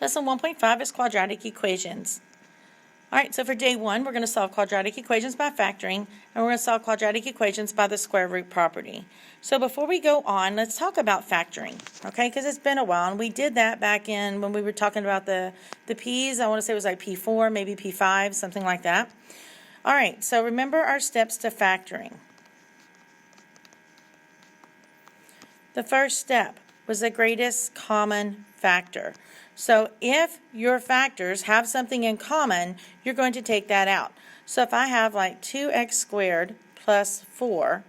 Lesson 1.5 is quadratic equations. Alright, so for day 1, we're going to solve quadratic equations by factoring, and we're going to solve quadratic equations by the square root property. So before we go on, let's talk about factoring, okay, because it's been a while, and we did that back in when we were talking about the P's. I want to say it was like P4, maybe P5, something like that. Alright, so remember our steps to factoring. The first step was the greatest common factor. So if your factors have something in common, you're going to take that out. So if I have like 2x squared plus 4,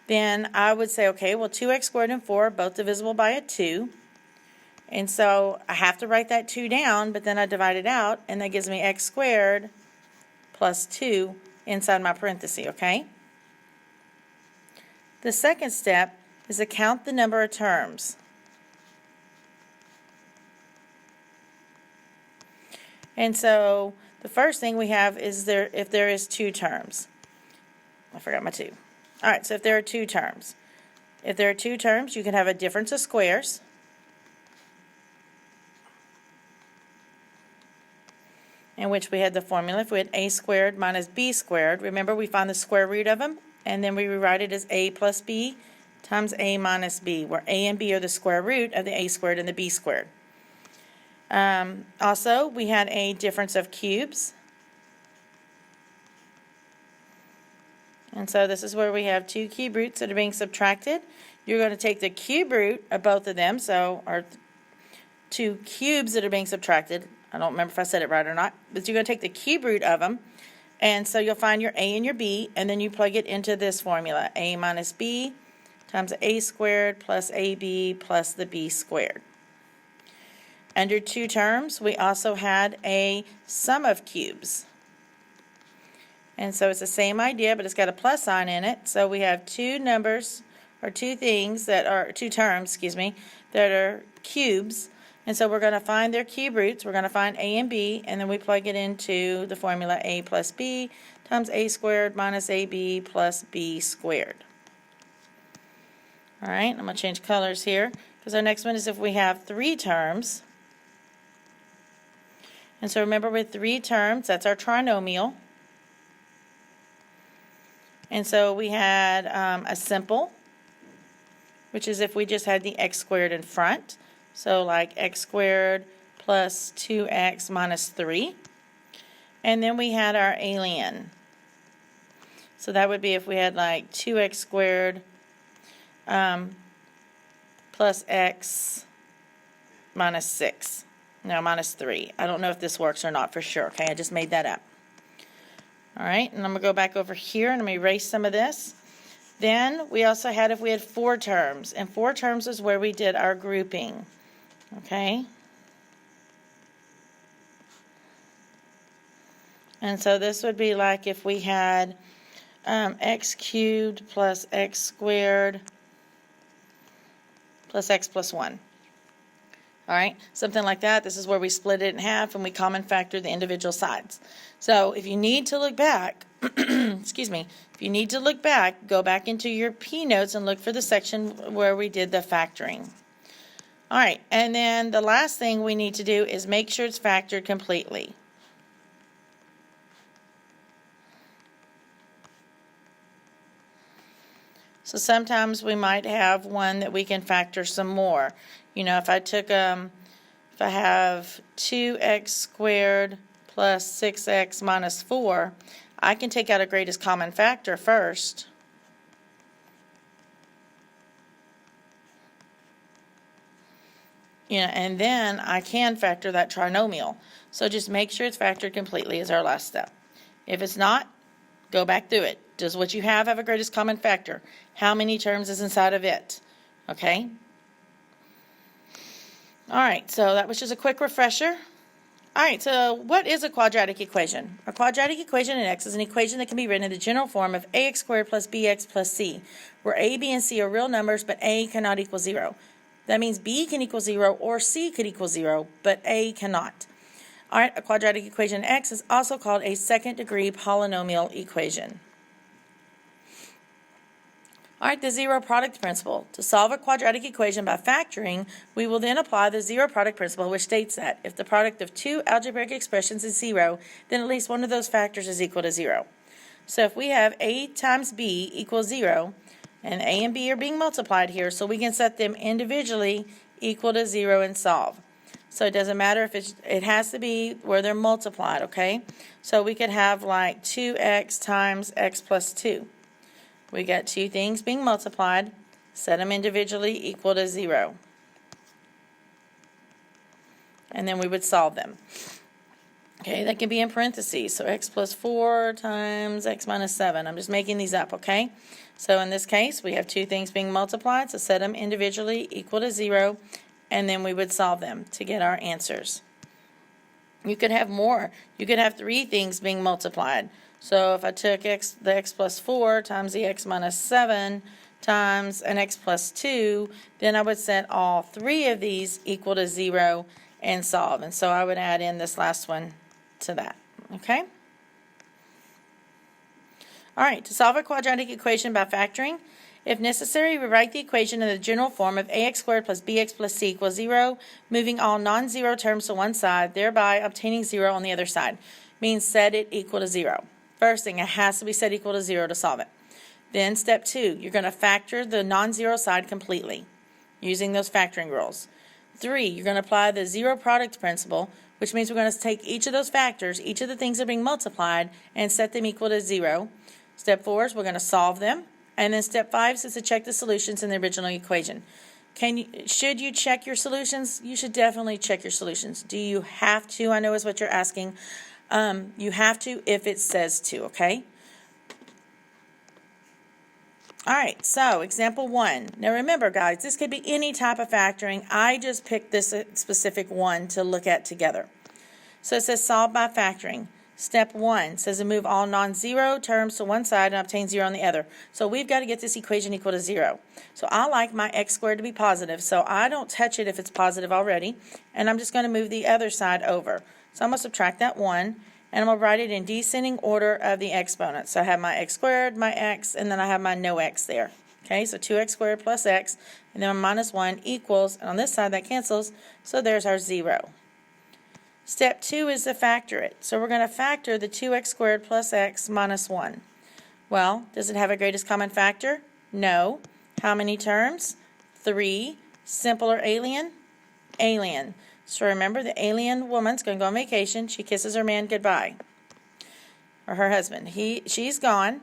then I would say, okay, well 2x squared and 4 are both divisible by a 2. And so I have to write that 2 down, but then I divide it out, and that gives me x squared plus 2 inside my parenthesis, okay? The second step is to count the number of terms. And so the first thing we have is if there is 2 terms. I forgot my 2. Alright, so if there are 2 terms. If there are 2 terms, you can have a difference of squares. In which we had the formula. If we had a squared minus b squared, remember we find the square root of them, and then we rewrite it as a plus b times a minus b, where a and b are the square root of the a squared and the b squared. Also, we had a difference of cubes. And so this is where we have 2 cube roots that are being subtracted. You're going to take the cube root of both of them, so our 2 cubes that are being subtracted. I don't remember if I said it right or not, but you're going to take the cube root of them, and so you'll find your a and your b, and then you plug it into this formula, a minus b times a squared plus ab plus the b squared. Under 2 terms, we also had a sum of cubes. And so it's the same idea, but it's got a plus sign in it. So we have 2 numbers, or 2 things that are, 2 terms, excuse me, that are cubes. And so we're going to find their cube roots. We're going to find a and b, and then we plug it into the formula a plus b times a squared minus ab plus b squared. All right, I'm going to change colors here, because our next one is if we have 3 terms. And so remember, with 3 terms, that's our trinomial. And so we had a simple, which is if we just had the x squared in front. So like x squared plus 2x minus 3. And then we had our alien. So that would be if we had like 2x squared plus x minus 6. No, minus 3. I don't know if this works or not for sure, okay? I just made that up. Alright, and I'm going to go back over here and I'm going to erase some of this. Then we also had if we had 4 terms, and 4 terms is where we did our grouping, okay? And so this would be like if we had x cubed plus x squared plus x plus 1. Alright, something like that. This is where we split it in half and we common factor the individual sides. So if you need to look back, excuse me, if you need to look back, go back into your P notes and look for the section where we did the factoring. Alright, and then the last thing we need to do is make sure it's factored completely. So sometimes we might have one that we can factor some more. You know, if I took, if I have 2x squared plus 6x minus 4, I can take out a greatest common factor first. You know, and then I can factor that trinomial. So just make sure it's factored completely is our last step. If it's not, go back through it. Does what you have a greatest common factor? How many terms is inside of it? Okay? Alright, so that was just a quick refresher. Alright, so what is a quadratic equation? A quadratic equation in X is an equation that can be written in the general form of ax squared plus bx plus c, where a, b, and c are real numbers, but a cannot equal 0. That means b can equal 0 or c could equal 0, but a cannot. Alright, a quadratic equation in X is also called a second degree polynomial equation. All right, the zero product principle. To solve a quadratic equation by factoring, we will then apply the zero product principle, which states that if the product of two algebraic expressions is zero, then at least one of those factors is equal to zero. So if we have a times b equals 0, and a and b are being multiplied here, so we can set them individually equal to 0 and solve. So it doesn't matter if it has to be where they're multiplied, okay? So we could have like 2x times x plus 2. We got two things being multiplied, set them individually equal to 0. And then we would solve them. Okay, that can be in parentheses. So x plus 4 times x minus 7. I'm just making these up, okay? So in this case, we have two things being multiplied, so set them individually equal to 0, and then we would solve them to get our answers. You could have more. You could have three things being multiplied. So if I took the x plus 4 times the x minus 7 times an x plus 2, then I would set all three of these equal to 0 and solve. And so I would add in this last one to that, okay? All right, to solve a quadratic equation by factoring, if necessary, we write the equation in the general form of ax squared plus bx plus c equals 0, moving all non-zero terms to one side, thereby obtaining 0 on the other side. Means set it equal to 0. First thing, it has to be set equal to 0 to solve it. Then step 2, you're going to factor the non-zero side completely using those factoring rules. 3, you're going to apply the zero product principle, which means we're going to take each of those factors, each of the things that are being multiplied, and set them equal to 0. Step 4 is we're going to solve them. And then step 5 is to check the solutions in the original equation. Should you check your solutions? You should definitely check your solutions. Do you have to? I know is what you're asking. You have to if it says to, okay? All right, so example 1. Now remember, guys, this could be any type of factoring. I just picked this specific one to look at together. So it says solve by factoring. Step 1 says to move all non-zero terms to one side and obtain 0 on the other. So we've got to get this equation equal to 0. So I like my x squared to be positive, so I don't touch it if it's positive already. And I'm just going to move the other side over. So I'm going to subtract that 1, and I'm going to write it in descending order of the exponents. So I have my x squared, my x, and then I have my no x there. Okay, so 2x squared plus x, and then minus 1 equals, and on this side that cancels, so there's our 0. Step 2 is to factor it. So we're going to factor the 2x squared plus x minus 1. Well, does it have a greatest common factor? No. How many terms? 3. Simple or alien? Alien. So remember, the alien woman's going to go on vacation. She kisses her man goodbye. Or her husband. She's gone.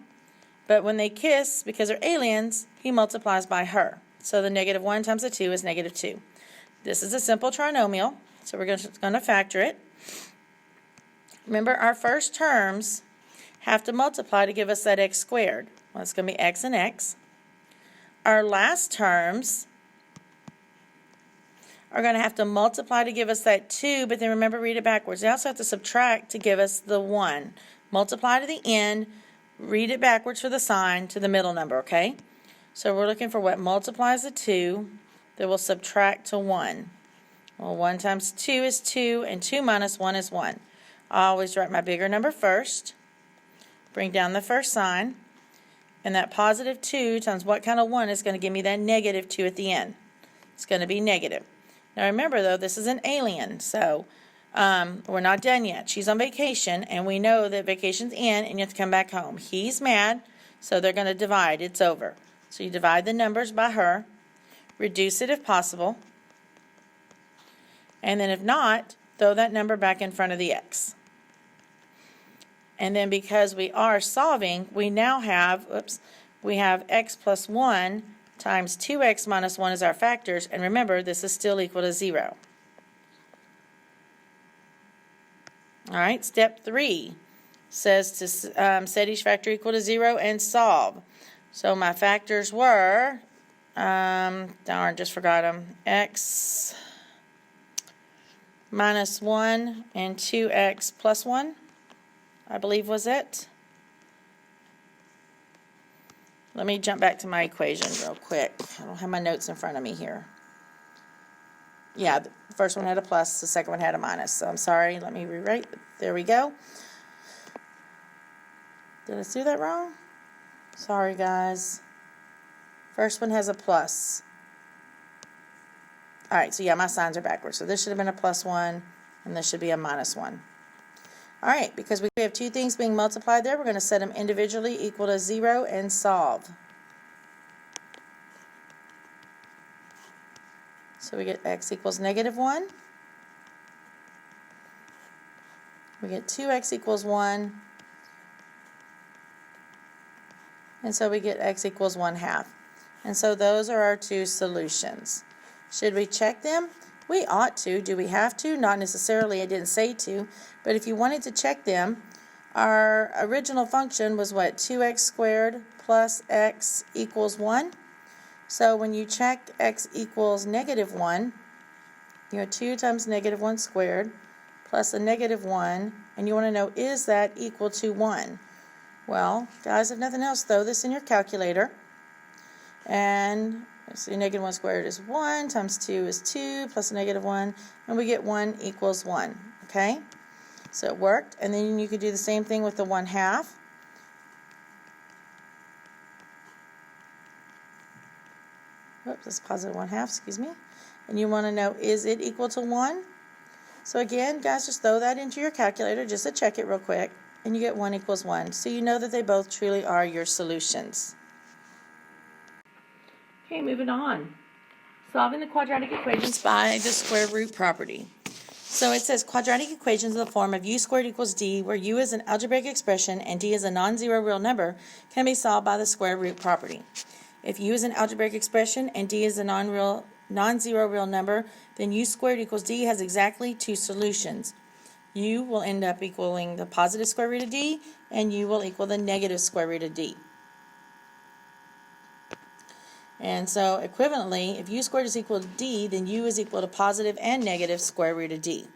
But when they kiss, because they're aliens, he multiplies by her. So the negative 1 times the 2 is negative 2. This is a simple trinomial. So we're going to factor it. Remember, our first terms have to multiply to give us that x squared. Well, it's going to be x and x. Our last terms are going to have to multiply to give us that 2, but then remember, read it backwards. They also have to subtract to give us the 1. Multiply to the end, read it backwards for the sign to the middle number, okay? So we're looking for what multiplies the 2 that will subtract to 1. Well, 1 times 2 is 2, and 2 minus 1 is 1. I always write my bigger number first, bring down the first sign, and that positive 2 times what kind of 1 is going to give me that negative 2 at the end. It's going to be negative. Now remember, though, this is an alien, so we're not done yet. She's on vacation, and we know that vacation's in, and you have to come back home. He's mad, so they're going to divide. It's over. So you divide the numbers by her, reduce it if possible, and then if not, throw that number back in front of the x. And then because we are solving, we now have, we have x plus 1 times 2x minus 1 as our factors. And remember, this is still equal to 0. All right, step 3 says to set each factor equal to 0 and solve. So my factors were, darn, just forgot them, x minus 1 and 2x plus 1, I believe was it. Let me jump back to my equation real quick. I don't have my notes in front of me here. Yeah, the first one had a plus, the second one had a minus. So I'm sorry, let me rewrite. There we go. Did I do that wrong? Sorry, guys. First one has a plus. All right, so yeah, my signs are backwards. So this should have been a plus 1, and this should be a minus 1. All right, because we have two things being multiplied there, we're going to set them individually equal to 0 and solve. So we get x equals negative 1. We get 2x equals 1. And so we get x equals 1/2. And so those are our two solutions. Should we check them? We ought to. Do we have to? Not necessarily. I didn't say to. But if you wanted to check them, our original function was what? 2x squared plus x equals 1. So when you check x equals negative 1, you know 2 times negative 1 squared plus a negative 1, and you want to know, is that equal to 1? Well, guys, if nothing else, throw this in your calculator. And so negative 1 squared is 1, times 2 is 2, plus a negative 1, and we get 1 equals 1. Okay? So it worked. And then you could do the same thing with the 1/2. Oops, that's positive 1/2, excuse me. And you want to know, is it equal to 1? So again, guys, just throw that into your calculator just to check it real quick, and you get 1 equals 1. So you know that they both truly are your solutions. Okay, moving on. Solving the quadratic equations by the square root property. So it says quadratic equations in the form of u squared equals d, where u is an algebraic expression and d is a non-zero real number, can be solved by the square root property. If u is an algebraic expression and d is a non-zero real number, then u squared equals d has exactly two solutions. U will end up equaling the positive square root of d, and u will equal the negative square root of d. And so equivalently, if u squared is equal to d, then u is equal to positive and negative square root of d.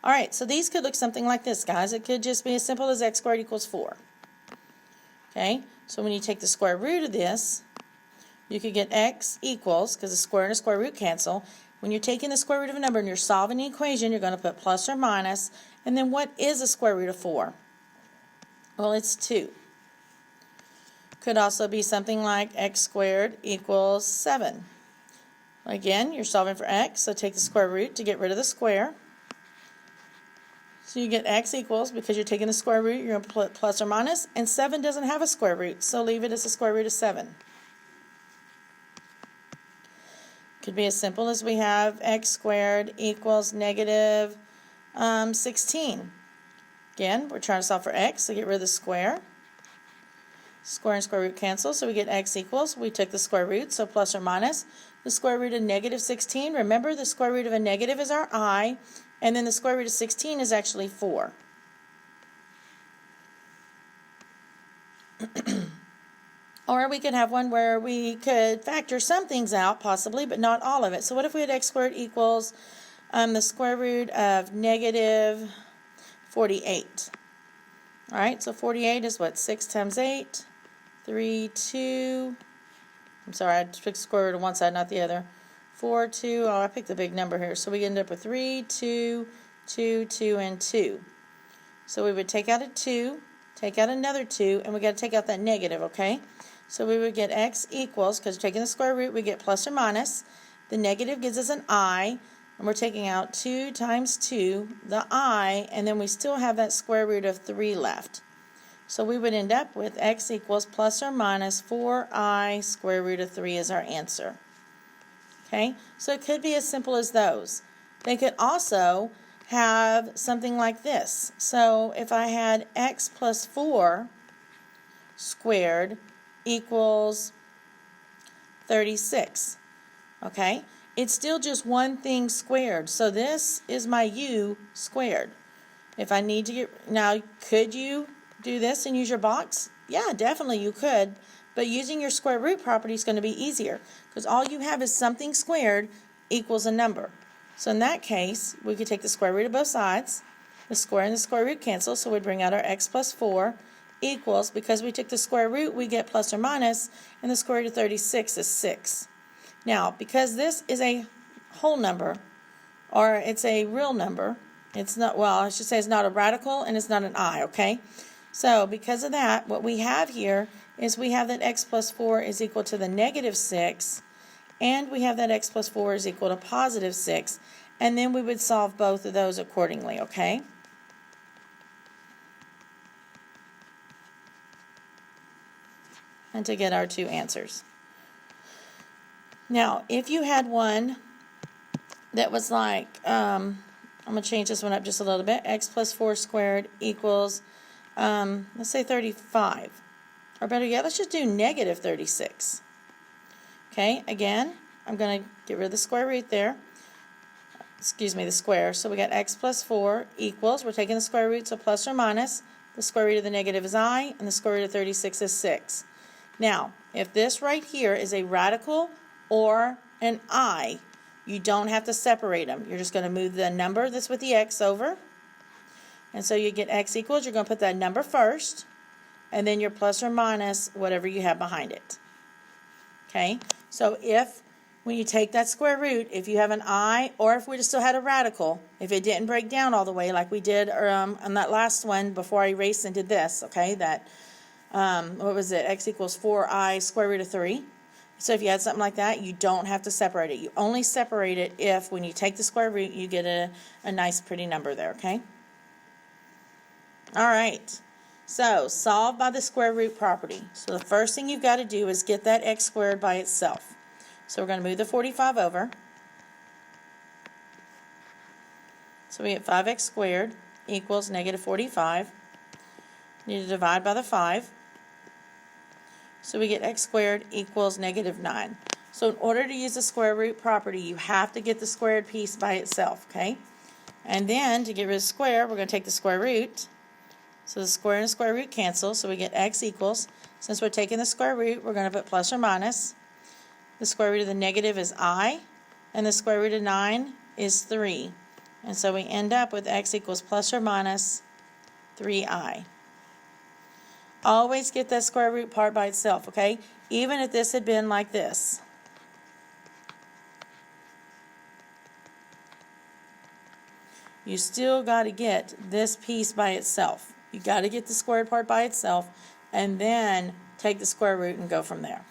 All right, so these could look something like this, guys. It could just be as simple as x squared equals 4. Okay, so when you take the square root of this, you could get x equals, because the square and the square root cancel. When you're taking the square root of a number and you're solving the equation, you're going to put plus or minus. And then what is the square root of 4? Well, it's 2. Could also be something like x squared equals 7. Again, you're solving for x, so take the square root to get rid of the square. So you get x equals, because you're taking the square root, you're going to put plus or minus, and 7 doesn't have a square root, so leave it as the square root of 7. Could be as simple as we have x squared equals negative 16. Again, we're trying to solve for x, so get rid of the square. Square and square root cancel, so we get x equals, we took the square root, so plus or minus, the square root of negative 16. Remember, the square root of a negative is our I, and then the square root of 16 is actually 4. Or we could have one where we could factor some things out, possibly, but not all of it. So what if we had x squared equals the square root of negative 48? All right, so 48 is what? 6 times 8, 3, 2. I'm sorry, I picked the square root of one side, not the other. 4, 2. Oh, I picked the big number here. So we end up with 3, 2, 2, 2, and 2. So we would take out a 2, take out another 2, and we got to take out that negative, okay? So we would get x equals, because we're taking the square root, we get plus or minus. The negative gives us an I, and we're taking out 2 times 2, the I, and then we still have that square root of 3 left. So we would end up with x equals plus or minus 4i square root of 3 is our answer. Okay, so it could be as simple as those. They could also have something like this. So if I had x plus 4 squared equals 36, okay? It's still just one thing squared. So this is my u squared. If I need to get, now could you do this and use your box? Yeah, definitely you could. But using your square root property is going to be easier, because all you have is something squared equals a number. So in that case, we could take the square root of both sides. The square and the square root cancel, so we'd bring out our x plus 4 equals, because we took the square root, we get plus or minus, and the square root of 36 is 6. Now, because this is a whole number, or it's a real number, it's not, well, I should say it's not a radical and it's not an I, okay? So because of that, what we have here is we have that x plus 4 is equal to the negative 6, and we have that x plus 4 is equal to positive 6, and then we would solve both of those accordingly, okay? And to get our two answers. Now, if you had one that was like, I'm going to change this one up just a little bit, x plus 4 squared equals, let's say 35. Or better yet, let's just do negative 36. Okay, again, I'm going to get rid of the square root there. Excuse me, the square. So we got x plus 4 equals, we're taking the square root, so plus or minus. The square root of the negative is I, and the square root of 36 is 6. Now, if this right here is a radical or an I, you don't have to separate them. You're just going to move the number that's with the x over. And so you get x equals, you're going to put that number first, and then your plus or minus whatever you have behind it. Okay? So if, when you take that square root, if you have an I, or if we just still had a radical, if it didn't break down all the way like we did on that last one before I erased and did this, okay, that, what was it, x equals 4i square root of 3. So if you had something like that, you don't have to separate it. You only separate it if, when you take the square root, you get a nice pretty number there, okay? All right, so solve by the square root property. So the first thing you've got to do is get that x squared by itself. So we're going to move the 45 over. So we get 5x squared equals negative 45. Need to divide by the 5. So we get x squared equals negative 9. So in order to use the square root property, you have to get the squared piece by itself, okay? And then to get rid of the square, we're going to take the square root. So the square and the square root cancel, so we get x equals. Since we're taking the square root, we're going to put plus or minus. The square root of the negative is I, and the square root of 9 is 3. And so we end up with x equals plus or minus 3i. Always get that square root part by itself, okay? Even if this had been like this. You still got to get this piece by itself. You got to get the squared part by itself, and then take the square root and go from there.